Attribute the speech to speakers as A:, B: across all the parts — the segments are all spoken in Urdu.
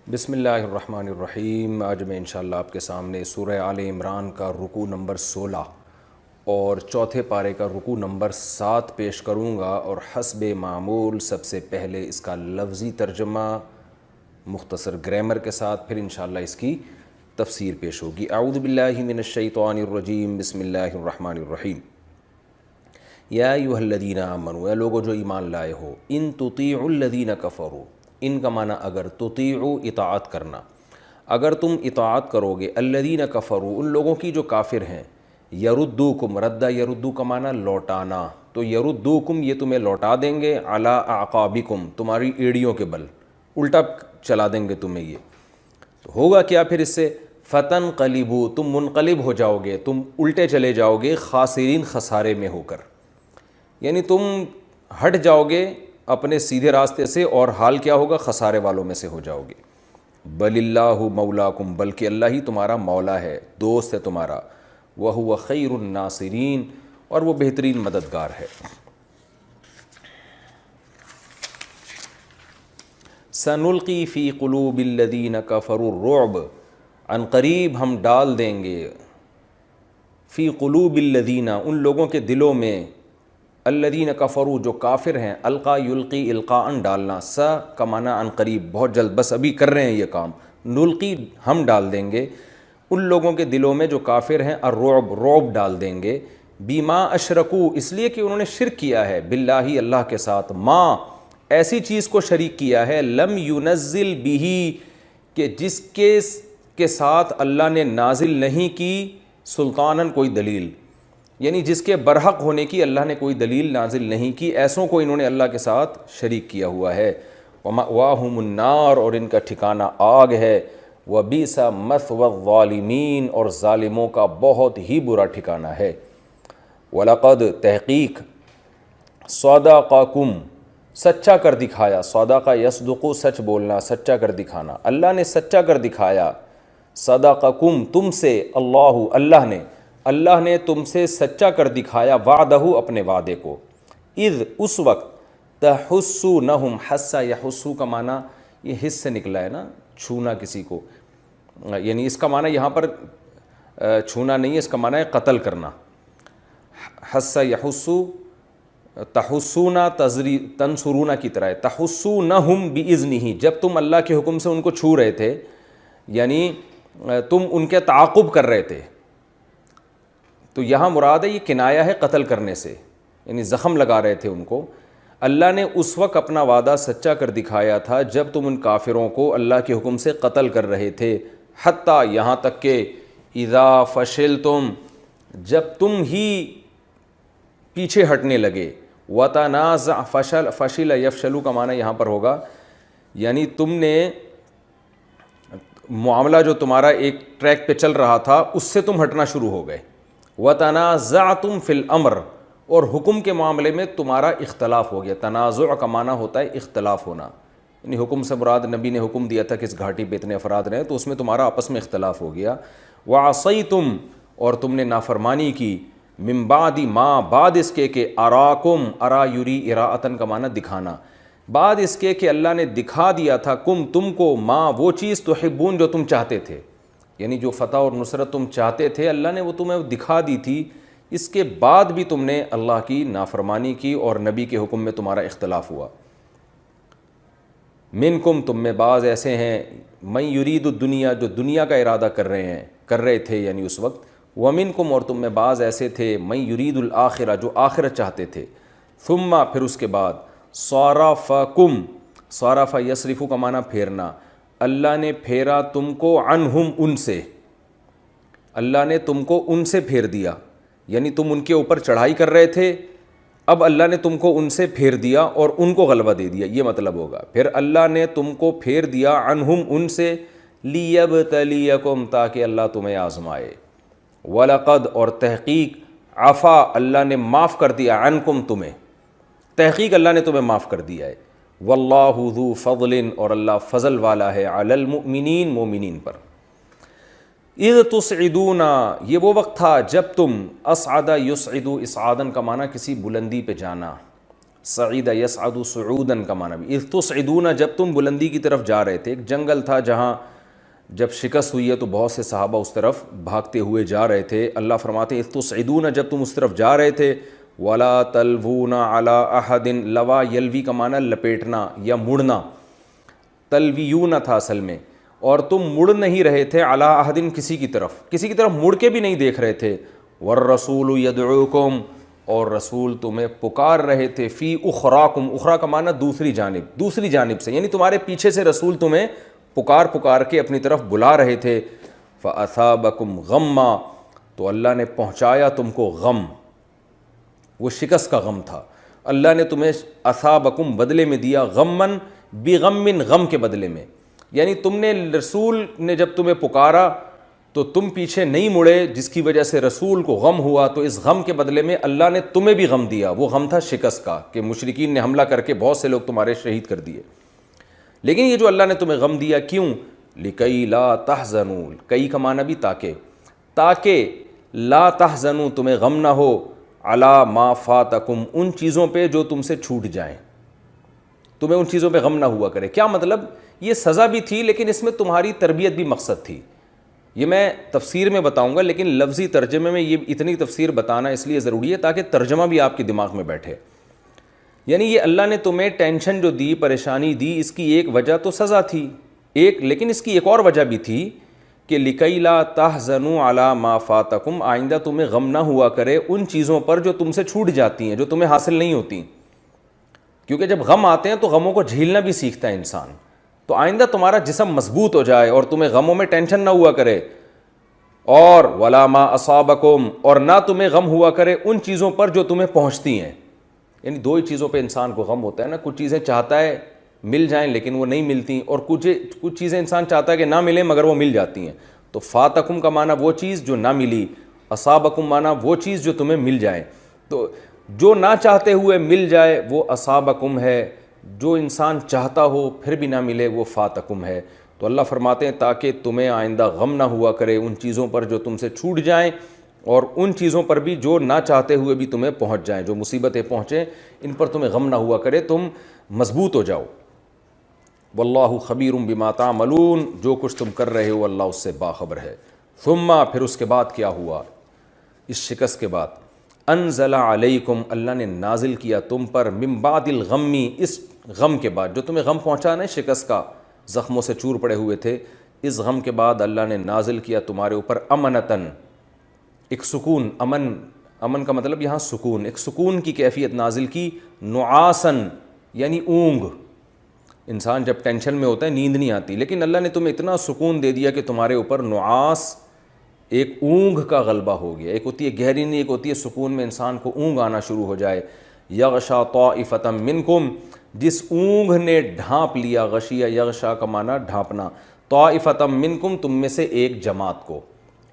A: بسم اللہ الرحمن الرحیم۔ آج میں انشاءاللہ آپ کے سامنے سورہ آل عمران کا رکوع نمبر 16 اور چوتھے پارے کا رکوع نمبر 7 پیش کروں گا، اور حسب معمول سب سے پہلے اس کا لفظی ترجمہ مختصر گرامر کے ساتھ، پھر انشاءاللہ اس کی تفسیر پیش ہوگی۔ اعوذ باللہ من الشیطان الرجیم، بسم اللہ الرحمن الرحیم۔ یا ایھا الذین آمنوا، اے لوگو جو ایمان لائے ہو، ان تطیعوا الذین کفروا، ان کا معنی اگر، تطیعوا اطاعت کرنا، اگر تم اطاعت کرو گے، الذین کفروا ان لوگوں کی جو کافر ہیں، یردوکم، رد یردو کا معنی لوٹانا، تو یردوکم یہ تمہیں لوٹا دیں گے، علی اعقابکم تمہاری ایڑیوں کے بل، الٹا چلا دیں گے تمہیں۔ یہ تو ہوگا کیا پھر اس سے، فتنقلبوا تم منقلب ہو جاؤ گے، تم الٹے چلے جاؤ گے، خاسرین خسارے میں ہو کر، یعنی تم ہٹ جاؤ گے اپنے سیدھے راستے سے، اور حال کیا ہوگا، خسارے والوں میں سے ہو جاؤ گے۔ بل اللہ مولاکم، بلکہ اللہ ہی تمہارا مولا ہے، دوست ہے تمہارا، وہو خیر الناصرین، اور وہ بہترین مددگار ہے۔ سنلقی فی قلوب الذین کفروا الرعب، عن قریب ہم ڈال دیں گے، فی قلوب الذین ان لوگوں کے دلوں میں، الذین کفروا جو کافر ہیں، القا یلقی القاء ڈالنا، سا کا معنی عن قریب بہت جلد، بس ابھی کر رہے ہیں یہ کام، نلقی ہم ڈال دیں گے ان لوگوں کے دلوں میں جو کافر ہیں، الرعب رعب ڈال دیں گے، بما اشرکو اس لیے کہ انہوں نے شرک کیا ہے، باللہ اللہ کے ساتھ، ما ایسی چیز کو شریک کیا ہے، لم ینزل بہ کہ جس کے ساتھ اللہ نے نازل نہیں کی، سلطاناً کوئی دلیل، یعنی جس کے برحق ہونے کی اللہ نے کوئی دلیل نازل نہیں کی، ایسوں کو انہوں نے اللہ کے ساتھ شریک کیا ہوا ہے۔ وَمَأْوَاهُمُ النَّارُ اور ان کا ٹھکانہ آگ ہے، وَبِئْسَ مَثْوَى الظَّالِمِينَ اور ظالموں کا بہت ہی برا ٹھکانہ ہے۔ وَلَقَدْ تحقیق، صَدَقَكُمْ سچا کر دکھایا، صدقہ یصدق سچ بولنا، سچا کر دکھانا، اللہ نے سچا کر دکھایا، صدقکم تم سے، اللہ نے تم سے سچا کر دکھایا، وعدہ اپنے وعدے کو، اذ اس وقت، تحسونہم، حس یحسو کا معنی یہ حس سے نکلا ہے نا، چھونا کسی کو، یعنی اس کا معنی یہاں پر چھونا نہیں ہے، اس کا معنی ہے قتل کرنا، حس یحسو، تحسونا تنصرونا کی طرح ہے، تحسونہم باذنہ جب تم اللہ کے حکم سے ان کو چھو رہے تھے، یعنی تم ان کے تعاقب کر رہے تھے، تو یہاں مراد ہے یہ کنایہ ہے قتل کرنے سے، یعنی زخم لگا رہے تھے ان کو، اللہ نے اس وقت اپنا وعدہ سچا کر دکھایا تھا جب تم ان کافروں کو اللہ کے حکم سے قتل کر رہے تھے، حتیٰ یہاں تک کہ اذا فشلتم جب تم ہی پیچھے ہٹنے لگے، وتنازع فشل یفشلو کا معنی یہاں پر ہوگا، یعنی تم نے معاملہ جو تمہارا ایک ٹریک پہ چل رہا تھا اس سے تم ہٹنا شروع ہو گئے، وتنازعتم فی الامر اور حکم کے معاملے میں تمہارا اختلاف ہو گیا، تنازع کا معنی ہوتا ہے اختلاف ہونا، یعنی حکم سے مراد نبی نے حکم دیا تھا کہ اس گھاٹی پہ اتنے افراد رہیں، تو اس میں تمہارا آپس میں اختلاف ہو گیا، وعصیتم اور تم نے نافرمانی کی، من بعد ما بعد اس کے کہ اراکم، ارا یری اراءتن کا معنی دکھانا، بعد اس کے کہ اللہ نے دکھا دیا تھا، کم تم کو، ما وہ چیز تحبون جو تم چاہتے تھے، یعنی جو فتح اور نصرت تم چاہتے تھے اللہ نے وہ تمہیں دکھا دی تھی، اس کے بعد بھی تم نے اللہ کی نافرمانی کی اور نبی کے حکم میں تمہارا اختلاف ہوا۔ منکم تم میں بعض ایسے ہیں، من یرید الدنیا جو دنیا کا ارادہ کر رہے تھے یعنی اس وقت، ومنکم اور تم میں بعض ایسے تھے، من یرید الآخرہ جو آخرت چاہتے تھے، ثم پھر اس کے بعد، صرفکم، صرف یصرف کا معنی پھیرنا، اللہ نے پھیرا تم کو، عنہم ان سے، اللہ نے تم کو ان سے پھیر دیا، یعنی تم ان کے اوپر چڑھائی کر رہے تھے، اب اللہ نے تم کو ان سے پھیر دیا اور ان کو غلبہ دے دیا، یہ مطلب ہوگا، پھر اللہ نے تم کو پھیر دیا، عنہم ان سے، لیبتلیکم تاکہ اللہ تمہیں آزمائے، وَلَقَدْ اور تحقیق، عفا اللہ نے معاف کر دیا، عنکم تمہیں، تحقیق اللہ نے تمہیں معاف کر دیا ہے، واللہ ذو فضل اور اللہ فضل والا ہے، علی المؤمنین مومنین پر، اذ تصعدون یہ وہ وقت تھا جب تم، اصعد یصعد اسعادن کا معنی کسی بلندی پہ جانا، سعید یسعد صعودا کا معنی بھی، اذ تصعدون جب تم بلندی کی طرف جا رہے تھے. ایک جنگل تھا جہاں جب شکست ہوئی ہے تو بہت سے صحابہ اس طرف بھاگتے ہوئے جا رہے تھے. اللہ فرماتے ہیں اذ تصعدون جب تم اس طرف جا رہے تھے. ولا تلوون علی احد، لوا یلوی کا معنی لپیٹنا یا مڑنا، تلویون تھا اصل میں، اور تم مڑ نہیں رہے تھے علی احد کسی کی طرف مڑ کے بھی نہیں دیکھ رہے تھے. والرسول یدعوکم، اور رسول تمہیں پکار رہے تھے، فی اخراکم، اخرا کا معنی دوسری جانب سے، یعنی تمہارے پیچھے سے رسول تمہیں پکار کے اپنی طرف بلا رہے تھے. فاصابکم غما، تو اللہ نے پہنچایا تم کو غم، وہ شکست کا غم تھا. اللہ نے تمہیں اصابکم بدلے میں دیا، غمن بغم، غم کے بدلے میں. یعنی تم نے رسول نے جب تمہیں پکارا تو تم پیچھے نہیں مڑے، جس کی وجہ سے رسول کو غم ہوا، تو اس غم کے بدلے میں اللہ نے تمہیں بھی غم دیا. وہ غم تھا شکست کا، کہ مشرکین نے حملہ کر کے بہت سے لوگ تمہارے شہید کر دیے. لیکن یہ جو اللہ نے تمہیں غم دیا کیوں؟ لِكَيْ لَا تَحْزَنُوا، کئی کا معنی بھی تاکہ لا تحزنوا، تمہیں غم نہ ہو، علی ما فاتکم، ان چیزوں پہ جو تم سے چھوٹ جائیں، تمہیں ان چیزوں پہ غم نہ ہوا کرے. کیا مطلب؟ یہ سزا بھی تھی لیکن اس میں تمہاری تربیت بھی مقصد تھی. یہ میں تفسیر میں بتاؤں گا، لیکن لفظی ترجمے میں یہ اتنی تفسیر بتانا اس لیے ضروری ہے تاکہ ترجمہ بھی آپ کے دماغ میں بیٹھے. یعنی یہ اللہ نے تمہیں ٹینشن جو دی، پریشانی دی، اس کی ایک وجہ تو سزا تھی لیکن اس کی ایک اور وجہ بھی تھی کہ لِكَيْ لَا تَحْزَنُوا عَلَى مَا فَاتَكُمْ، آئندہ تمہیں غم نہ ہوا کرے ان چیزوں پر جو تم سے چھوٹ جاتی ہیں، جو تمہیں حاصل نہیں ہوتی. کیونکہ جب غم آتے ہیں تو غموں کو جھیلنا بھی سیکھتا ہے انسان. تو آئندہ تمہارا جسم مضبوط ہو جائے اور تمہیں غموں میں ٹینشن نہ ہوا کرے. اور وَلَا مَا أَصَابَكُمْ، اور نہ تمہیں غم ہوا کرے ان چیزوں پر جو تمہیں پہنچتی ہیں. یعنی دو ہی چیزوں پہ انسان کو غم ہوتا ہے نا، کچھ چیزیں چاہتا ہے مل جائیں لیکن وہ نہیں ملتی، اور کچھ چیزیں انسان چاہتا ہے کہ نہ ملیں مگر وہ مل جاتی ہیں. تو فاتکم کا معنی وہ چیز جو نہ ملی، اصابکم معنی وہ چیز جو تمہیں مل جائے. تو جو نہ چاہتے ہوئے مل جائے وہ اصابکم ہے، جو انسان چاہتا ہو پھر بھی نہ ملے وہ فاتکم ہے. تو اللہ فرماتے ہیں تاکہ تمہیں آئندہ غم نہ ہوا کرے ان چیزوں پر جو تم سے چھوٹ جائیں، اور ان چیزوں پر بھی جو نہ چاہتے ہوئے بھی تمہیں پہنچ جائیں، جو مصیبتیں پہنچیں ان پر تمہیں غم نہ ہوا کرے، تم مضبوط ہو جاؤ. واللہ خبیر بما تعملون، جو کچھ تم کر رہے ہو اللہ اس سے باخبر ہے. ثم، پھر اس کے بعد کیا ہوا؟ اس شکست کے بعد انزل علیکم، اللہ نے نازل کیا تم پر، من بعد الغم، اس غم کے بعد جو تمہیں غم پہنچا نا، شکست کا، زخموں سے چور پڑے ہوئے تھے، اس غم کے بعد اللہ نے نازل کیا تمہارے اوپر امنتن، ایک سکون. امن کا مطلب یہاں سکون، ایک سکون کی کیفیت نازل کی. نعاسن یعنی اونگ، انسان جب ٹینشن میں ہوتا ہے نیند نہیں آتی، لیکن اللہ نے تمہیں اتنا سکون دے دیا کہ تمہارے اوپر نعاس، ایک اونگ کا غلبہ ہو گیا. ایک ہوتی ہے گہری نیند، ایک ہوتی ہے سکون میں انسان کو اونگ آنا شروع ہو جائے. یغشا طائفۃ منکم، جس اونگ نے ڈھانپ لیا، غشیہ یغشا کا معنی ڈھانپنا، طائفۃ منکم تم میں سے ایک جماعت کو،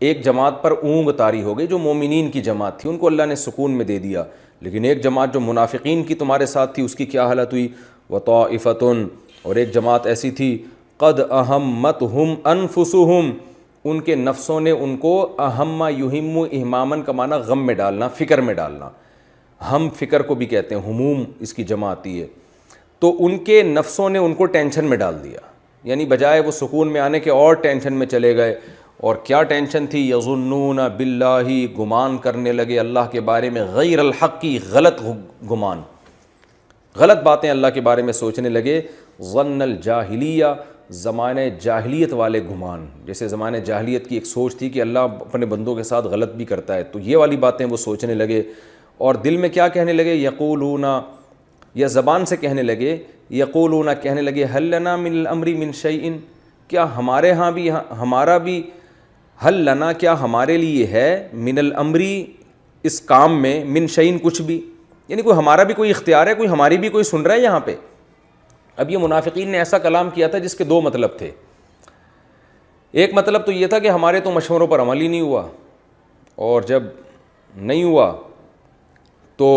A: ایک جماعت پر اونگ طاری ہو گئی جو مومنین کی جماعت تھی، ان کو اللہ نے سکون میں دے دیا. لیکن ایک جماعت جو منافقین کی تمہارے ساتھ تھی اس کی کیا حالت ہوئی؟ وطائفتن، اور ایک جماعت ایسی تھی قد اہمتہم انفسہم، ان کے نفسوں نے ان کو، اہم یہم اہمامن کا معنی غم میں ڈالنا، فکر میں ڈالنا، ہم فکر کو بھی کہتے ہیں، ہموم اس کی جمع آتی ہے. تو ان کے نفسوں نے ان کو ٹینشن میں ڈال دیا، یعنی بجائے وہ سکون میں آنے کے اور ٹینشن میں چلے گئے. اور کیا ٹینشن تھی؟ یظنون باللہ، گمان کرنے لگے اللہ کے بارے میں، غیر الحق کی، غلط گمان، غلط باتیں اللہ کے بارے میں سوچنے لگے. ظن الجاہلیہ، زمانہ جاہلیت والے گمان، جیسے زمانہ جاہلیت کی ایک سوچ تھی کہ اللہ اپنے بندوں کے ساتھ غلط بھی کرتا ہے، تو یہ والی باتیں وہ سوچنے لگے. اور دل میں کیا کہنے لگے؟ یقولون، یا زبان سے کہنے لگے، یقولون کہنے لگے، حل لنا من الامر من شیء، کیا ہمارے ہاں بھی، ہمارا بھی، حل لنا کیا ہمارے لیے ہے، من الامری اس کام میں، من شیء کچھ بھی، یعنی کوئی ہمارا بھی کوئی اختیار ہے، کوئی ہماری بھی کوئی سن رہا ہے یہاں پہ. اب یہ منافقین نے ایسا کلام کیا تھا جس کے دو مطلب تھے. ایک مطلب تو یہ تھا کہ ہمارے تو مشوروں پر عمل ہی نہیں ہوا، اور جب نہیں ہوا تو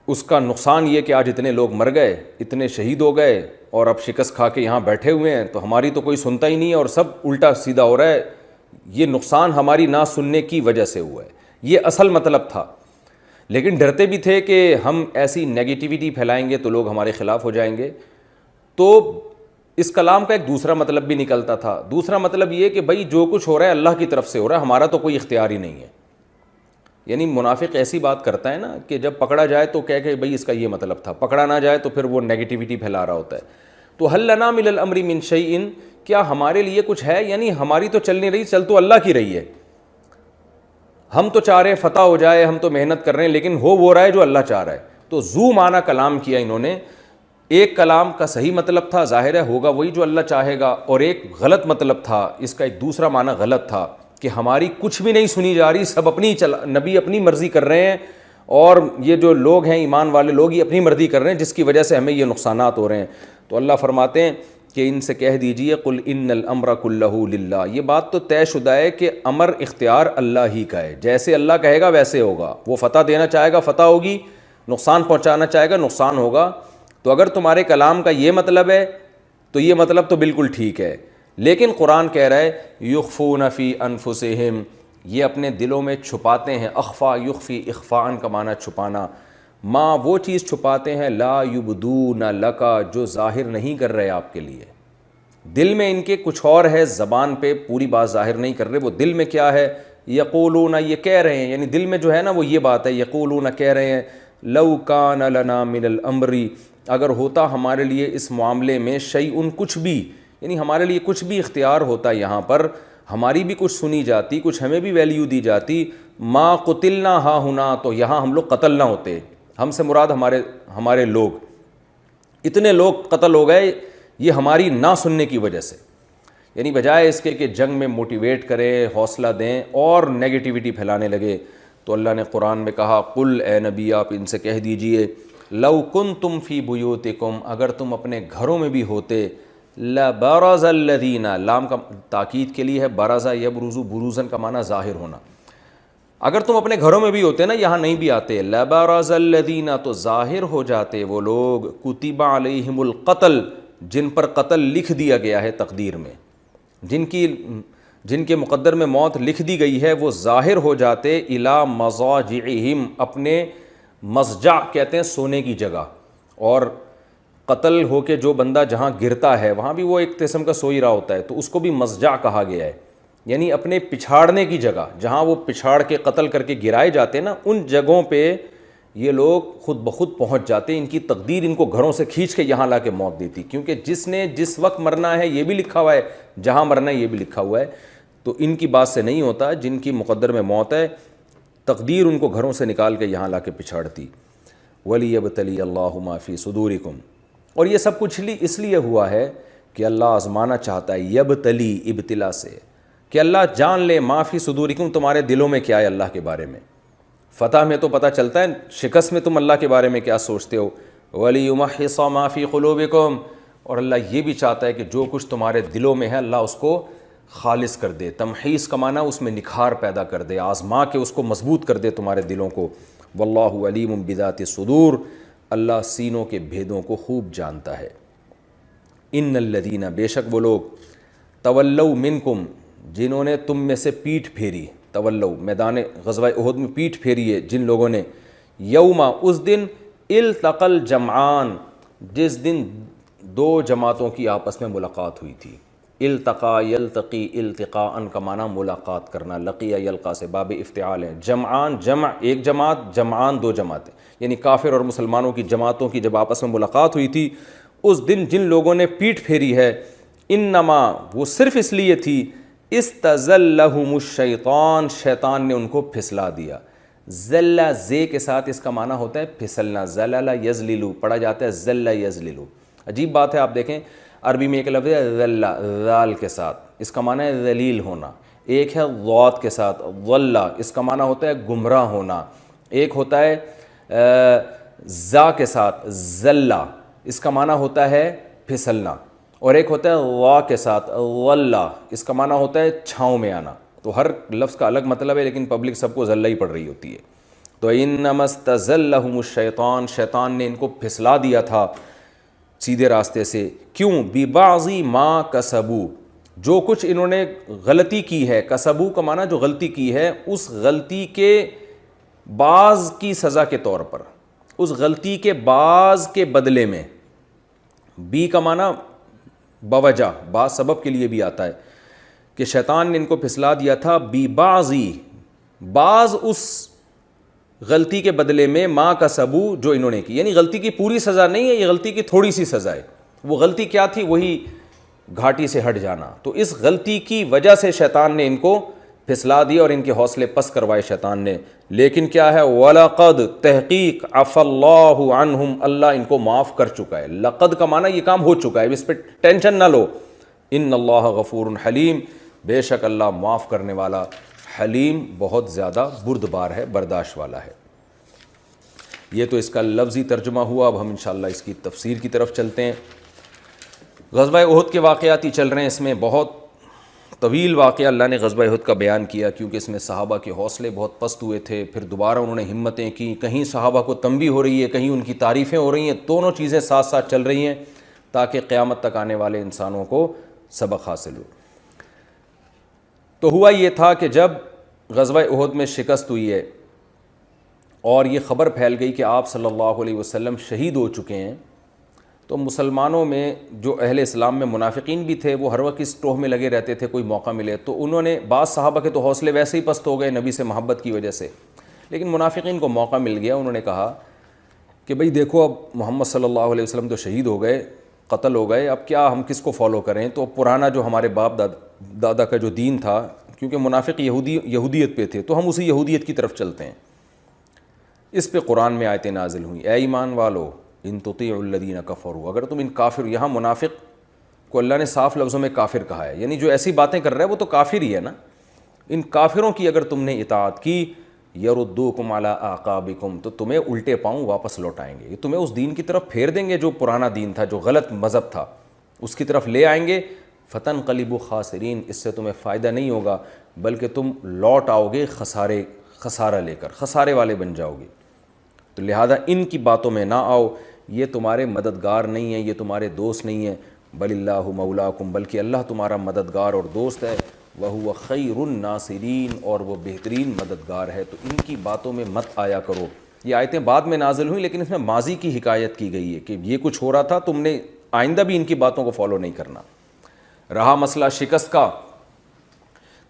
A: اس کا نقصان یہ کہ آج اتنے لوگ مر گئے، اتنے شہید ہو گئے، اور اب شکست کھا کے یہاں بیٹھے ہوئے ہیں، تو ہماری تو کوئی سنتا ہی نہیں ہے اور سب الٹا سیدھا ہو رہا ہے، یہ نقصان ہماری نہ سننے کی وجہ سے ہوا ہے. یہ اصل مطلب تھا. لیکن ڈرتے بھی تھے کہ ہم ایسی نیگیٹیوٹی پھیلائیں گے تو لوگ ہمارے خلاف ہو جائیں گے. تو اس کلام کا ایک دوسرا مطلب بھی نکلتا تھا. دوسرا مطلب یہ کہ بھائی جو کچھ ہو رہا ہے اللہ کی طرف سے ہو رہا ہے, ہمارا تو کوئی اختیار ہی نہیں ہے. یعنی منافق ایسی بات کرتا ہے نا کہ جب پکڑا جائے تو کہہ کہ بھئی اس کا یہ مطلب تھا, پکڑا نہ جائے تو پھر وہ نیگیٹیوٹی پھیلا رہا ہوتا ہے. تو حل لنا من الامر من شیء, کیا ہمارے لیے کچھ ہے؟ یعنی ہماری تو چل نہیں رہی, چل تو اللہ کی رہی ہے. ہم تو چاہ رہے ہیں فتح ہو جائے, ہم تو محنت کر رہے ہیں, لیکن وہ رہا ہے جو اللہ چاہ رہا ہے. تو ذو معنی کلام کیا انہوں نے. ایک کلام کا صحیح مطلب تھا, ظاہر ہے ہوگا وہی جو اللہ چاہے گا, اور ایک غلط مطلب تھا, اس کا ایک دوسرا معنی غلط تھا کہ ہماری کچھ بھی نہیں سنی جا رہی, سب اپنی نبی اپنی مرضی کر رہے ہیں, اور یہ جو لوگ ہیں ایمان والے لوگ یہ اپنی مرضی کر رہے ہیں, جس کی وجہ سے ہمیں یہ نقصانات ہو رہے ہیں. تو اللہ فرماتے ہیں کہ ان سے کہہ دیجئے قل ان الامر کلہ للہ, یہ بات تو طے شدہ ہے کہ امر اختیار اللہ ہی کا ہے, جیسے اللہ کہے گا ویسے ہوگا. وہ فتح دینا چاہے گا فتح ہوگی, نقصان پہنچانا چاہے گا نقصان ہوگا. تو اگر تمہارے کلام کا یہ مطلب ہے تو یہ مطلب تو بالکل ٹھیک ہے, لیکن قرآن کہہ رہا ہے یخفون فی انفسہم, یہ اپنے دلوں میں چھپاتے ہیں. اخفا یخفی, اخفاءن کا معنی چھپانا, ماں وہ چیز چھپاتے ہیں, لا یبدون لکا, جو ظاہر نہیں کر رہے آپ کے لیے. دل میں ان کے کچھ اور ہے, زبان پہ پوری بات ظاہر نہیں کر رہے. وہ دل میں کیا ہے؟ یقولون, یہ کہہ رہے ہیں, یعنی دل میں جو ہے نا وہ یہ بات ہے, یقولون کہہ رہے ہیں, لو کان لنا من الامر, اگر ہوتا ہمارے لیے اس معاملے میں شیء کچھ بھی, یعنی ہمارے لیے کچھ بھی اختیار ہوتا, یہاں پر ہماری بھی کچھ سنی جاتی, کچھ ہمیں بھی ویلیو دی جاتی, ما قتلنا ہا ہنا, تو یہاں ہم لوگ قتل نہ ہوتے. ہم سے مراد ہمارے لوگ, اتنے لوگ قتل ہو گئے یہ ہماری نہ سننے کی وجہ سے. یعنی بجائے اس کے کہ جنگ میں موٹیویٹ کریں, حوصلہ دیں, اور نیگیٹیوٹی پھیلانے لگے. تو اللہ نے قرآن میں کہا قل, اے نبی آپ ان سے کہہ دیجئے, لو کنتم فی بیوتکم, اگر تم اپنے گھروں میں بھی ہوتے, لبرز الذین, لام کا تاکید کے لیے ہے, برز یبرز, بروزن کا معنی ظاہر ہونا, اگر تم اپنے گھروں میں بھی ہوتے نا, یہاں نہیں بھی آتے, لبرز الذین, تو ظاہر ہو جاتے وہ لوگ, کتب علیہم القتل, جن پر قتل لکھ دیا گیا ہے تقدیر میں, جن کے مقدر میں موت لکھ دی گئی ہے, وہ ظاہر ہو جاتے, الی مضاجعہم, اپنے مضجع کہتے ہیں سونے کی جگہ, اور قتل ہو کے جو بندہ جہاں گرتا ہے وہاں بھی وہ ایک قسم کا سو ہی رہا ہوتا ہے, تو اس کو بھی مضجع کہا گیا ہے. یعنی اپنے پچھاڑنے کی جگہ, جہاں وہ پچھاڑ کے قتل کر کے گرائے جاتے نا, ان جگہوں پہ یہ لوگ خود بخود پہنچ جاتے. ان کی تقدیر ان کو گھروں سے کھینچ کے یہاں لا کے موت دیتی, کیونکہ جس نے جس وقت مرنا ہے یہ بھی لکھا ہوا ہے, جہاں مرنا ہے یہ بھی لکھا ہوا ہے. تو ان کی بات سے نہیں ہوتا, جن کی مقدر میں موت ہے تقدیر ان کو گھروں سے نکال کے یہاں لا کے پچھاڑتی. وَلِيَبْتَلِيَ اللَّهُ مَا فِي صُدُورِكُمْ, اور یہ سب کچھ اس لیے ہوا ہے کہ اللہ آزمانا چاہتا ہے, یبتلی, ابتلا سے, کہ اللہ جان لے, ما فی صدورکم, تمہارے دلوں میں کیا ہے اللہ کے بارے میں. فتح میں تو پتہ چلتا ہے, شکست میں تم اللہ کے بارے میں کیا سوچتے ہو. وَلِيُمَحِّصَ مَا فِي قُلُوبِكُمْ, اور اللہ یہ بھی چاہتا ہے کہ جو کچھ تمہارے دلوں میں ہے اللہ اس کو خالص کر دے. تمحیص کا معنی اس میں نکھار پیدا کر دے, آزما کے اس کو مضبوط کر دے تمہارے دلوں کو. واللہ علیم بذات الصدور, اللہ سینوں کے بھیدوں کو خوب جانتا ہے. ان الذین, بے شک وہ لوگ, تولوا منکم, جنہوں نے تم میں سے پیٹھ پھیری, تولوا میدان غزوہ احد میں پیٹھ پھیری ہے جن لوگوں نے, یوما, اس دن, التقى الجمعان, جس دن دو جماعتوں کی آپس میں ملاقات ہوئی تھی. التقا یلتقی, التقاء کا معنی ملاقات کرنا, لقیہ یلقا سے باب افتعال ہے. جمعان, جمع ایک جماعت, جمعان دو جماعتیں, یعنی کافر اور مسلمانوں کی جماعتوں کی جب آپس میں ملاقات ہوئی تھی اس دن جن لوگوں نے پیٹھ پھیری ہے, انما, وہ صرف اس لیے تھی, استزلہم الشیطان, شیطان نے ان کو پھسلا دیا. زلہ, زے کے ساتھ اس کا معنی ہوتا ہے پھسلنا, زلل یزللو پڑھا جاتا ہے, زلہ یزللو. عجیب بات ہے, آپ دیکھیں عربی میں ایک لفظ ہے ذلہ, ذال کے ساتھ, اس کا معنی ہے ذلیل ہونا. ایک ہے ضاد کے ساتھ, ضلہ, اس کا معنی ہوتا ہے گمراہ ہونا. ایک ہوتا ہے زا کے ساتھ, ذلہ, اس کا معنی ہوتا ہے پھسلنا. اور ایک ہوتا ہے وا کے ساتھ, ضلہ, اس کا معنی ہوتا ہے چھاؤں میں آنا. تو ہر لفظ کا الگ مطلب ہے, لیکن پبلک سب کو ذلہ ہی پڑھ رہی ہوتی ہے. تو انما استزلہم الشیطان, شیطان نے ان کو پھسلا دیا تھا سیدھے راستے سے. کیوں؟ ببعض ما کسبوا, جو کچھ انہوں نے غلطی کی ہے, کسبو کا معنی جو غلطی کی ہے, اس غلطی کے بعض کی سزا کے طور پر، اس غلطی کے بعض کے بدلے میں. بی کا معنی بوجہ، بعض سبب کے لیے بھی آتا ہے کہ شیطان نے ان کو پھسلا دیا تھا. بی بعضی، بعض اس غلطی کے بدلے میں ما کا سبو جو انہوں نے کی، یعنی غلطی کی پوری سزا نہیں ہے، یہ غلطی کی تھوڑی سی سزا ہے. وہ غلطی کیا تھی؟ وہی گھاٹی سے ہٹ جانا. تو اس غلطی کی وجہ سے شیطان نے ان کو پھسلا دیا اور ان کے حوصلے پست کروائے شیطان نے. لیکن کیا ہے؟ وَلَقَدْ تحقیق عَفَى اللَّهُ عَنْهُمْ، اللہ ان کو معاف کر چکا ہے. لقد کا معنی یہ کام ہو چکا ہے، اس پہ ٹینشن نہ لو. ان اللہ غفور حلیم، بے شک اللہ معاف کرنے والا، حلیم بہت زیادہ بردبار ہے، برداشت والا ہے. یہ تو اس کا لفظی ترجمہ ہوا. اب ہم انشاءاللہ اس کی تفسیر کی طرف چلتے ہیں. غزوہ احد کے واقعات ہی چل رہے ہیں، اس میں بہت طویل واقعہ اللہ نے غزوہ احد کا بیان کیا، کیونکہ اس میں صحابہ کے حوصلے بہت پست ہوئے تھے. پھر دوبارہ انہوں نے ہمتیں کی، کہیں صحابہ کو تنبیہ ہو رہی ہے، کہیں ان کی تعریفیں ہو رہی ہیں. دونوں چیزیں ساتھ ساتھ چل رہی ہیں تاکہ قیامت تک آنے والے انسانوں کو سبق حاصل ہو. تو ہوا یہ تھا کہ جب غزوہ احد میں شکست ہوئی ہے اور یہ خبر پھیل گئی کہ آپ صلی اللہ علیہ وسلم شہید ہو چکے ہیں، تو مسلمانوں میں جو اہل اسلام میں منافقین بھی تھے، وہ ہر وقت اس ٹوہ میں لگے رہتے تھے کوئی موقع ملے. تو انہوں نے، بعض صحابہ کے تو حوصلے ویسے ہی پست ہو گئے نبی سے محبت کی وجہ سے، لیکن منافقین کو موقع مل گیا. انہوں نے کہا کہ بھئی دیکھو، اب محمد صلی اللہ علیہ وسلم تو شہید ہو گئے، قتل ہو گئے، اب کیا ہم کس کو فالو کریں؟ تو پرانا جو ہمارے باپ دادا کا جو دین تھا، کیونکہ منافق یہودیت پہ تھے، تو ہم اسی یہودیت کی طرف چلتے ہیں. اس پہ قرآن میں آیتیں نازل ہوئیں، اے ایمان والو ان تطیعوا الذین کفروا، اگر تم ان کافر، یہاں منافق کو اللہ نے صاف لفظوں میں کافر کہا ہے، یعنی جو ایسی باتیں کر رہا ہے وہ تو کافر ہی ہے نا. ان کافروں کی اگر تم نے اطاعت کی، یردوکم علی اعقابکم، تو تمہیں الٹے پاؤں واپس لوٹائیں گے، یہ تمہیں اس دین کی طرف پھیر دیں گے جو پرانا دین تھا، جو غلط مذہب تھا، اس کی طرف لے آئیں گے. فتنقلبوا خاسرین، اس سے تمہیں فائدہ نہیں ہوگا بلکہ تم لوٹ آؤ گے خسارہ لے کر، خسارے والے بن جاؤ گے. تو لہذا ان کی باتوں میں نہ آؤ، یہ تمہارے مددگار نہیں ہیں، یہ تمہارے دوست نہیں ہیں. بل اللہ مولاکم، بلکہ اللہ تمہارا مددگار اور دوست ہے. وہو خیر الناصرین، اور وہ بہترین مددگار ہے. تو ان کی باتوں میں مت آیا کرو. یہ آیتیں بعد میں نازل ہوئیں، لیکن اس میں ماضی کی حکایت کی گئی ہے کہ یہ کچھ ہو رہا تھا، تم نے آئندہ بھی ان کی باتوں کو فالو نہیں کرنا. رہا مسئلہ شکست کا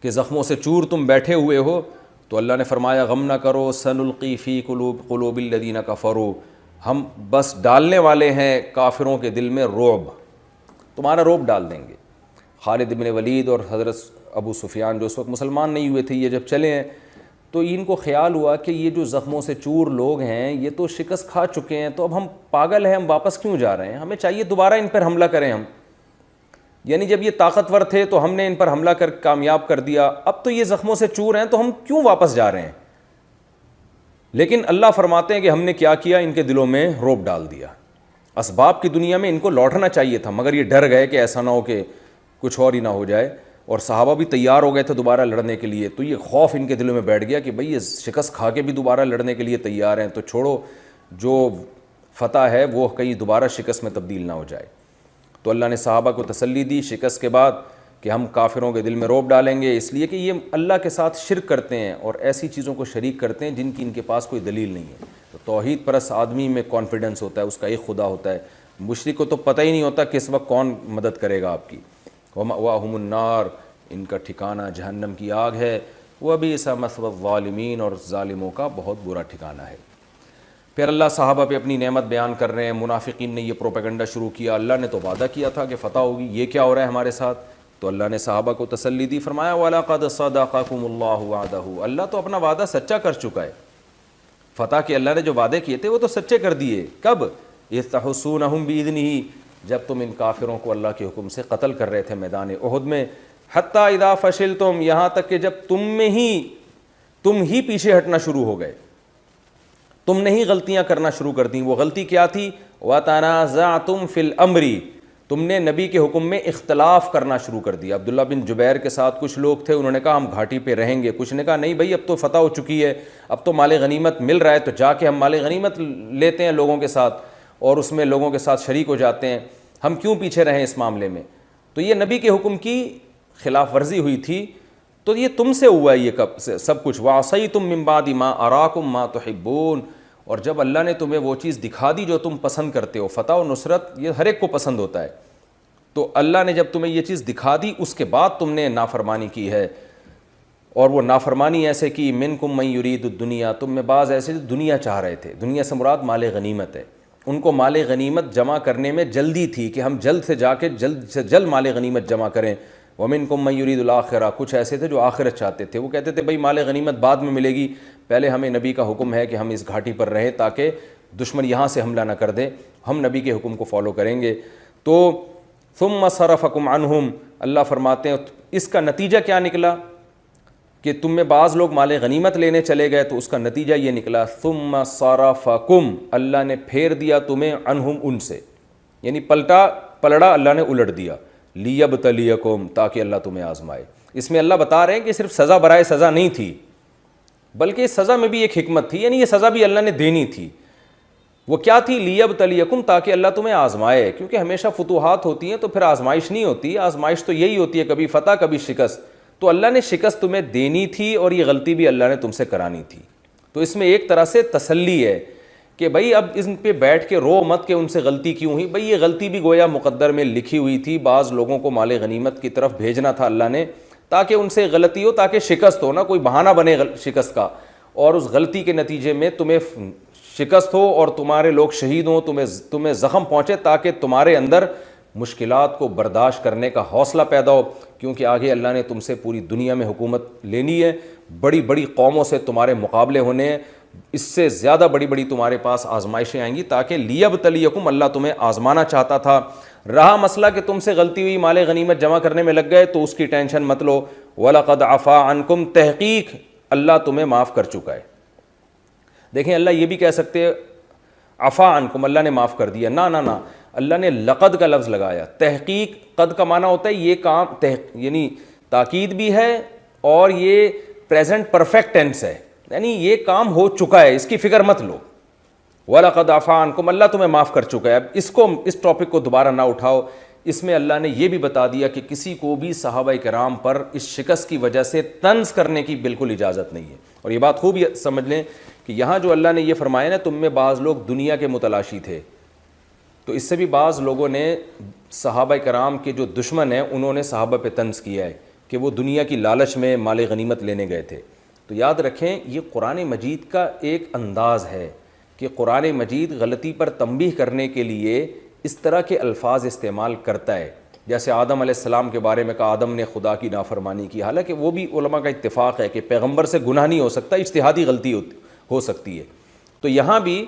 A: کہ زخموں سے چور تم بیٹھے ہوئے ہو، تو اللہ نے فرمایا غم نہ کرو، سنلقی فی قلوب الذین کفروا، ہم بس ڈالنے والے ہیں کافروں کے دل میں رعب، تمہارا رعب ڈال دیں گے. خالد بن ولید اور حضرت ابو سفیان جو اس وقت مسلمان نہیں ہوئے تھے، یہ جب چلے ہیں تو ان کو خیال ہوا کہ یہ جو زخموں سے چور لوگ ہیں یہ تو شکست کھا چکے ہیں، تو اب ہم پاگل ہیں، ہم واپس کیوں جا رہے ہیں؟ ہمیں چاہیے دوبارہ ان پر حملہ کریں ہم. یعنی جب یہ طاقتور تھے تو ہم نے ان پر حملہ کر کامیاب کر دیا، اب تو یہ زخموں سے چور ہیں تو ہم کیوں واپس جا رہے ہیں؟ لیکن اللہ فرماتے ہیں کہ ہم نے کیا کیا، ان کے دلوں میں رعب ڈال دیا. اسباب کی دنیا میں ان کو لوٹنا چاہیے تھا، مگر یہ ڈر گئے کہ ایسا نہ ہو کہ کچھ اور ہی نہ ہو جائے. اور صحابہ بھی تیار ہو گئے تھے دوبارہ لڑنے کے لیے، تو یہ خوف ان کے دلوں میں بیٹھ گیا کہ بھئی یہ شکست کھا کے بھی دوبارہ لڑنے کے لیے تیار ہیں، تو چھوڑو، جو فتح ہے وہ کہیں دوبارہ شکست میں تبدیل نہ ہو جائے. تو اللہ نے صحابہ کو تسلی دی شکست کے بعد کہ ہم کافروں کے دل میں رعب ڈالیں گے، اس لیے کہ یہ اللہ کے ساتھ شرک کرتے ہیں اور ایسی چیزوں کو شریک کرتے ہیں جن کی ان کے پاس کوئی دلیل نہیں ہے. تو توحید پرست آدمی میں کانفیڈنس ہوتا ہے، اس کا ایک خدا ہوتا ہے. مشرک کو تو پتہ ہی نہیں ہوتا کس وقت کون مدد کرے گا آپ کی. وَمَأْوَاهُمُ النَّارُ، ان کا ٹھکانہ جہنم کی آگ ہے. وَبِئْسَ مَثْوَى الظَّالِمِينَ، اور ظالموں کا بہت برا ٹھکانہ ہے. پھر اللہ صحابہ پہ اپنی نعمت بیان کر رہے ہیں. منافقین نے یہ پروپیگنڈا شروع کیا، اللہ نے تو وعدہ کیا تھا کہ فتح ہوگی، یہ کیا ہو رہا ہے ہمارے ساتھ؟ تو اللہ نے صحابہ کو تسلی دی، فرمایا وَلَقَدْ صَدَقَكُمُ اللَّهُ وَعْدَهُ، اللہ تو اپنا وعدہ سچا کر چکا ہے. فتح کے اللہ نے جو وعدے کیے تھے وہ تو سچے کر دیے. کب؟ اِذْ تَحُسُّونَهُم بِإِذْنِهِ، جب تم ان کافروں کو اللہ کے حکم سے قتل کر رہے تھے میدان احد میں. حَتَّى إِذَا فَشِلْتُمْ، یہاں تک کہ جب تم ہی پیچھے ہٹنا شروع ہو گئے، تم نے ہی غلطیاں کرنا شروع کر دیں. وہ غلطی کیا تھی؟ وَتَنَازَعْتُمْ فِي الْأَمْرِ، تم نے نبی کے حکم میں اختلاف کرنا شروع کر دیا. عبداللہ بن جبیر کے ساتھ کچھ لوگ تھے، انہوں نے کہا ہم گھاٹی پہ رہیں گے، کچھ نے کہا نہیں بھائی اب تو فتح ہو چکی ہے، اب تو مال غنیمت مل رہا ہے، تو جا کے ہم مال غنیمت لیتے ہیں لوگوں کے ساتھ اور اس میں لوگوں کے ساتھ شریک ہو جاتے ہیں، ہم کیوں پیچھے رہیں اس معاملے میں. تو یہ نبی کے حکم کی خلاف ورزی ہوئی تھی. تو یہ تم سے ہوا ہے یہ کب سے سب کچھ. وَعَصَيْتُم مِّن بَعْدِ مَا أَرَاكُم مَّا تُحِبُّونَ, اور جب اللہ نے تمہیں وہ چیز دکھا دی جو تم پسند کرتے ہو. فتح و نصرت یہ ہر ایک کو پسند ہوتا ہے, تو اللہ نے جب تمہیں یہ چیز دکھا دی اس کے بعد تم نے نافرمانی کی ہے, اور وہ نافرمانی ایسے کی منکم من یرید الدنیا, تم میں بعض ایسے دنیا چاہ رہے تھے. دنیا سے مراد مال غنیمت ہے. ان کو مال غنیمت جمع کرنے میں جلدی تھی کہ ہم جلد سے جا کے جلد سے جلد مال غنیمت جمع کریں. ومنکم من یرید الآخرہ, کچھ ایسے تھے جو آخرت چاہتے تھے. وہ کہتے تھے بھائی مال غنیمت بعد میں ملے گی, پہلے ہمیں نبی کا حکم ہے کہ ہم اس گھاٹی پر رہیں تاکہ دشمن یہاں سے حملہ نہ کر دے, ہم نبی کے حکم کو فالو کریں گے. تو ثم صرفکم عنہم, اللہ فرماتے ہیں اس کا نتیجہ کیا نکلا کہ تم میں بعض لوگ مال غنیمت لینے چلے گئے, تو اس کا نتیجہ یہ نکلا ثم صرفکم, اللہ نے پھیر دیا تمہیں عنہم, ان سے, یعنی پلڑا اللہ نے الٹ دیا. لیبتلیکم, تاکہ اللہ تمہیں آزمائے. اس میں اللہ بتا رہے ہیں کہ صرف سزا برائے سزا نہیں تھی, بلکہ اس سزا میں بھی ایک حکمت تھی, یعنی یہ سزا بھی اللہ نے دینی تھی. وہ کیا تھی؟ لیبتلیکم, تاکہ اللہ تمہیں آزمائے. کیونکہ ہمیشہ فتوحات ہوتی ہیں تو پھر آزمائش نہیں ہوتی, آزمائش تو یہی ہوتی ہے, کبھی فتح کبھی شکست. تو اللہ نے شکست تمہیں دینی تھی اور یہ غلطی بھی اللہ نے تم سے کرانی تھی. تو اس میں ایک طرح سے تسلی ہے کہ بھائی اب ان پہ بیٹھ کے رو مت کہ ان سے غلطی کیوں ہوئی. بھائی یہ غلطی بھی گویا مقدر میں لکھی ہوئی تھی, بعض لوگوں کو مال غنیمت کی طرف بھیجنا تھا اللہ نے تاکہ ان سے غلطی ہو, تاکہ شکست ہو, نہ کوئی بہانہ بنے شکست کا, اور اس غلطی کے نتیجے میں تمہیں شکست ہو اور تمہارے لوگ شہید ہوں, تمہیں زخم پہنچے, تاکہ تمہارے اندر مشکلات کو برداشت کرنے کا حوصلہ پیدا ہو. کیونکہ آگے اللہ نے تم سے پوری دنیا میں حکومت لینی ہے, بڑی بڑی قوموں سے تمہارے مقابلے ہونے ہیں, اس سے زیادہ بڑی بڑی تمہارے پاس آزمائشیں آئیں گی, تاکہ لیبتلیکم, اللہ تمہیں آزمانا چاہتا تھا. رہا مسئلہ کہ تم سے غلطی ہوئی, مال غنیمت جمع کرنے میں لگ گئے, تو اس کی ٹینشن مت لو. وَلَقَدْ عَفَا عَنْكُمْ, تحقیق اللہ تمہیں معاف کر چکا ہے. دیکھیں اللہ یہ بھی کہہ سکتے عفا عنکم, اللہ نے معاف کر دیا, نہ اللہ نے لقد کا لفظ لگایا. تحقیق, قد کا معنی ہوتا ہے یہ کام, یعنی تاکید بھی ہے اور یہ پریزنٹ پرفیکٹ ٹینس ہے, یعنی یہ کام ہو چکا ہے, اس کی فکر مت لو. وَلَقَدْ عَفَا عَنْكُمْ, اللہ تمہیں معاف کر چکا ہے. اب اس ٹاپک کو دوبارہ نہ اٹھاؤ. اس میں اللہ نے یہ بھی بتا دیا کہ کسی کو بھی صحابہ کرام پر اس شکست کی وجہ سے طنز کرنے کی بالکل اجازت نہیں ہے. اور یہ بات خوب سمجھ لیں کہ یہاں جو اللہ نے یہ فرمایا نا, تم میں بعض لوگ دنیا کے متلاشی تھے, تو اس سے بھی بعض لوگوں نے صحابہ کرام کے جو دشمن ہیں انہوں نے صحابہ پہ طنز کیا ہے کہ وہ دنیا کی لالچ میں مال غنیمت لینے گئے تھے. تو یاد رکھیں یہ قرآن مجید کا ایک انداز ہے کہ قرآن مجید غلطی پر تنبیہ کرنے کے لیے اس طرح کے الفاظ استعمال کرتا ہے. جیسے آدم علیہ السلام کے بارے میں کہا آدم نے خدا کی نافرمانی کی, حالانکہ وہ بھی علماء کا اتفاق ہے کہ پیغمبر سے گناہ نہیں ہو سکتا, اجتہادی غلطی ہو سکتی ہے. تو یہاں بھی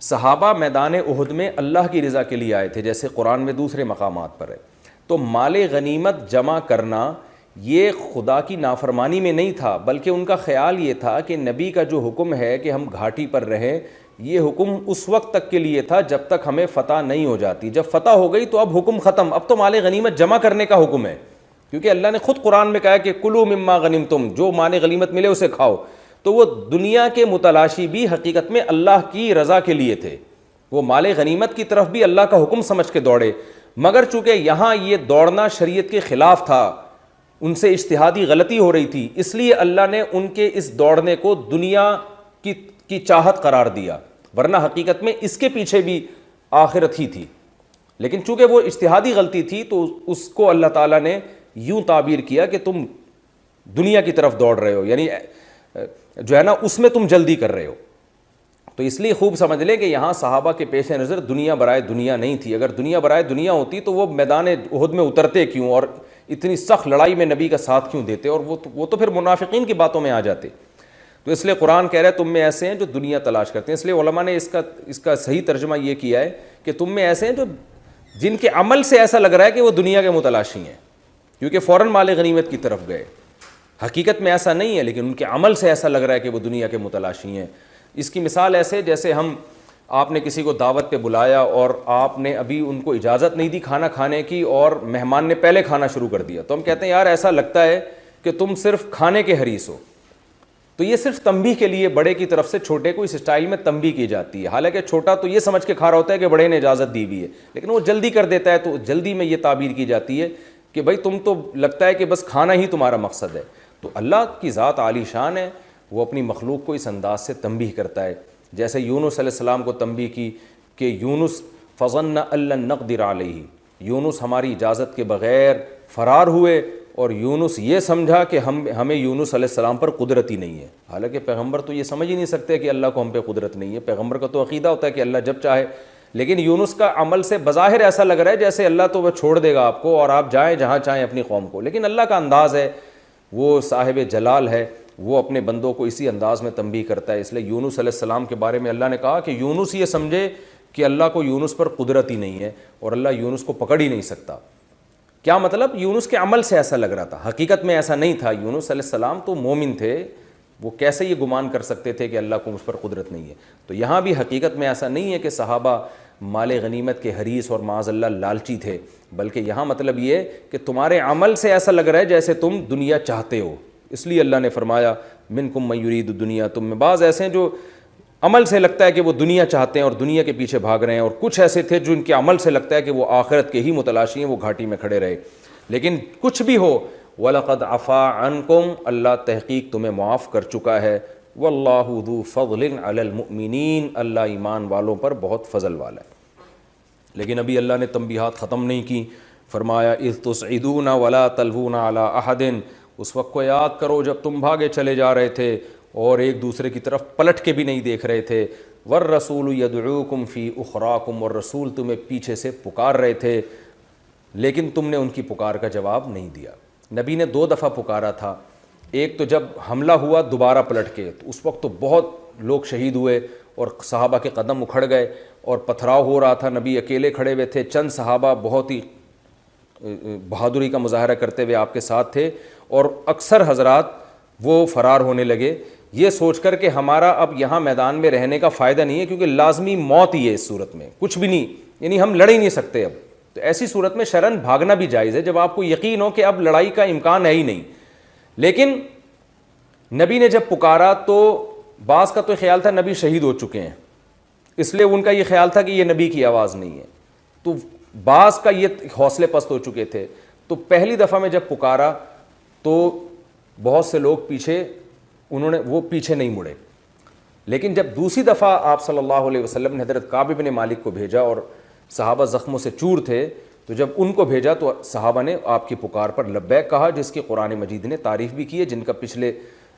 A: صحابہ میدان احد میں اللہ کی رضا کے لیے آئے تھے, جیسے قرآن میں دوسرے مقامات پر ہے. تو مال غنیمت جمع کرنا یہ خدا کی نافرمانی میں نہیں تھا, بلکہ ان کا خیال یہ تھا کہ نبی کا جو حکم ہے کہ ہم گھاٹی پر رہیں, یہ حکم اس وقت تک کے لیے تھا جب تک ہمیں فتح نہیں ہو جاتی. جب فتح ہو گئی تو اب حکم ختم, اب تو مال غنیمت جمع کرنے کا حکم ہے, کیونکہ اللہ نے خود قرآن میں کہا کہ کلوا مما غنمتم, جو مال غنیمت ملے اسے کھاؤ. تو وہ دنیا کے متلاشی بھی حقیقت میں اللہ کی رضا کے لیے تھے, وہ مال غنیمت کی طرف بھی اللہ کا حکم سمجھ کے دوڑے. مگر چونکہ یہاں یہ دوڑنا شریعت کے خلاف تھا, ان سے اجتہادی غلطی ہو رہی تھی, اس لیے اللہ نے ان کے اس دوڑنے کو دنیا کی چاہت قرار دیا, ورنہ حقیقت میں اس کے پیچھے بھی آخرت ہی تھی. لیکن چونکہ وہ اجتہادی غلطی تھی تو اس کو اللہ تعالیٰ نے یوں تعبیر کیا کہ تم دنیا کی طرف دوڑ رہے ہو, یعنی جو ہے نا اس میں تم جلدی کر رہے ہو. تو اس لیے خوب سمجھ لیں کہ یہاں صحابہ کے پیش نظر دنیا برائے دنیا نہیں تھی. اگر دنیا برائے دنیا ہوتی تو وہ میدان احد میں اترتے کیوں, اور اتنی سخت لڑائی میں نبی کا ساتھ کیوں دیتے, اور وہ تو پھر منافقین کی باتوں میں آ جاتے. تو اس لیے قرآن کہہ رہا ہے تم میں ایسے ہیں جو دنیا تلاش کرتے ہیں. اس لیے علماء نے اس کا صحیح ترجمہ یہ کیا ہے کہ تم میں ایسے ہیں جو جن کے عمل سے ایسا لگ رہا ہے کہ وہ دنیا کے متلاشی ہیں, کیونکہ فوراً مال غنیمت کی طرف گئے. حقیقت میں ایسا نہیں ہے, لیکن ان کے عمل سے ایسا لگ رہا ہے کہ وہ دنیا کے متلاشی ہیں. اس کی مثال ایسے جیسے آپ نے کسی کو دعوت پہ بلایا اور آپ نے ابھی ان کو اجازت نہیں دی کھانا کھانے کی, اور مہمان نے پہلے کھانا شروع کر دیا, تو ہم کہتے ہیں یار ایسا لگتا ہے کہ تم صرف کھانے کے حریص ہو. تو یہ صرف تنبیہ کے لیے بڑے کی طرف سے چھوٹے کو اس اسٹائل میں تنبیہ کی جاتی ہے. حالانکہ چھوٹا تو یہ سمجھ کے کھا رہا ہوتا ہے کہ بڑے نے اجازت دی ہوئی ہے, لیکن وہ جلدی کر دیتا ہے, تو جلدی میں یہ تعبیر کی جاتی ہے کہ بھائی تم تو لگتا ہے کہ بس کھانا ہی تمہارا مقصد ہے. تو اللہ کی ذات عالی شان ہے، وہ اپنی مخلوق کو اس انداز سے تنبیہ کرتا ہے. جیسے یونس علیہ السلام کو تنبیہ کی کہ یونس فظن ان لن نقدر علیہ، یونس ہماری اجازت کے بغیر فرار ہوئے، اور یونس یہ سمجھا کہ ہمیں یونس علیہ السلام پر قدرت ہی نہیں ہے. حالانکہ پیغمبر تو یہ سمجھ ہی نہیں سکتے کہ اللہ کو ہم پہ قدرت نہیں ہے. پیغمبر کا تو عقیدہ ہوتا ہے کہ اللہ جب چاہے، لیکن یونس کا عمل سے بظاہر ایسا لگ رہا ہے جیسے اللہ تو وہ چھوڑ دے گا آپ کو اور آپ جائیں جہاں چاہیں اپنی قوم کو. لیکن اللہ کا انداز ہے، وہ صاحب جلال ہے، وہ اپنے بندوں کو اسی انداز میں تنبیہ کرتا ہے. اس لیے یونس علیہ السلام کے بارے میں اللہ نے کہا کہ یونس یہ سمجھے کہ اللہ کو یونس پر قدرت ہی نہیں ہے اور اللہ یونس کو پکڑ ہی نہیں سکتا. کیا مطلب؟ یونس کے عمل سے ایسا لگ رہا تھا، حقیقت میں ایسا نہیں تھا. یونس علیہ السلام تو مومن تھے، وہ کیسے یہ گمان کر سکتے تھے کہ اللہ کو مجھ پر قدرت نہیں ہے. تو یہاں بھی حقیقت میں ایسا نہیں ہے کہ صحابہ مال غنیمت کے حریص اور معاذ اللہ لالچی تھے، بلکہ یہاں مطلب یہ کہ تمہارے عمل سے ایسا لگ رہا ہے جیسے تم دنیا چاہتے ہو. اس لیے اللہ نے فرمایا منکم من یرید الدنیا، تم میں بعض ایسے ہیں جو عمل سے لگتا ہے کہ وہ دنیا چاہتے ہیں اور دنیا کے پیچھے بھاگ رہے ہیں، اور کچھ ایسے تھے جو ان کے عمل سے لگتا ہے کہ وہ آخرت کے ہی متلاشی ہیں، وہ گھاٹی میں کھڑے رہے. لیکن کچھ بھی ہو، وَلَقَدْ عَفَا عَنْكُمْ، اللہ تحقیق تمہیں معاف کر چکا ہے. وَاللَّهُ ذُو فَضْلٍ عَلَى الْمُؤْمِنِينَ، اللہ ایمان والوں پر بہت فضل والا ہے. لیکن ابھی اللہ نے تنبیہات ختم نہیں کی. فرمایا اذ تصعدون ولا تلوون علی احد، اس وقت کو یاد کرو جب تم بھاگے چلے جا رہے تھے اور ایک دوسرے کی طرف پلٹ کے بھی نہیں دیکھ رہے تھے. والرسول یدعوکم فی اخراکم، اور رسول تمہیں پیچھے سے پکار رہے تھے لیکن تم نے ان کی پکار کا جواب نہیں دیا. نبی نے 2 دفعہ پکارا تھا. ایک تو جب حملہ ہوا دوبارہ پلٹ کے، تو اس وقت تو بہت لوگ شہید ہوئے اور صحابہ کے قدم اکھڑ گئے اور پتھراؤ ہو رہا تھا. نبی اکیلے کھڑے ہوئے تھے، چند صحابہ بہت ہی بہادری کا مظاہرہ کرتے ہوئے آپ کے ساتھ تھے، اور اکثر حضرات وہ فرار ہونے لگے یہ سوچ کر کہ ہمارا اب یہاں میدان میں رہنے کا فائدہ نہیں ہے، کیونکہ لازمی موت ہی ہے اس صورت میں، کچھ بھی نہیں، یعنی ہم لڑ ہی نہیں سکتے اب. تو ایسی صورت میں شرن بھاگنا بھی جائز ہے جب آپ کو یقین ہو کہ اب لڑائی کا امکان ہے ہی نہیں. لیکن نبی نے جب پکارا تو بعض کا تو خیال تھا نبی شہید ہو چکے ہیں، اس لیے ان کا یہ خیال تھا کہ یہ نبی کی آواز نہیں ہے. تو بعض کا یہ حوصلے پست ہو چکے تھے. تو پہلی دفعہ میں جب پکارا تو بہت سے لوگ وہ پیچھے نہیں مڑے. لیکن جب دوسری دفعہ آپ صلی اللہ علیہ وسلم نے حضرت کعب بن مالک کو بھیجا اور صحابہ زخموں سے چور تھے، تو جب ان کو بھیجا تو صحابہ نے آپ کی پکار پر لبیک کہا، جس کی قرآن مجید نے تعریف بھی کی ہے، جن کا پچھلے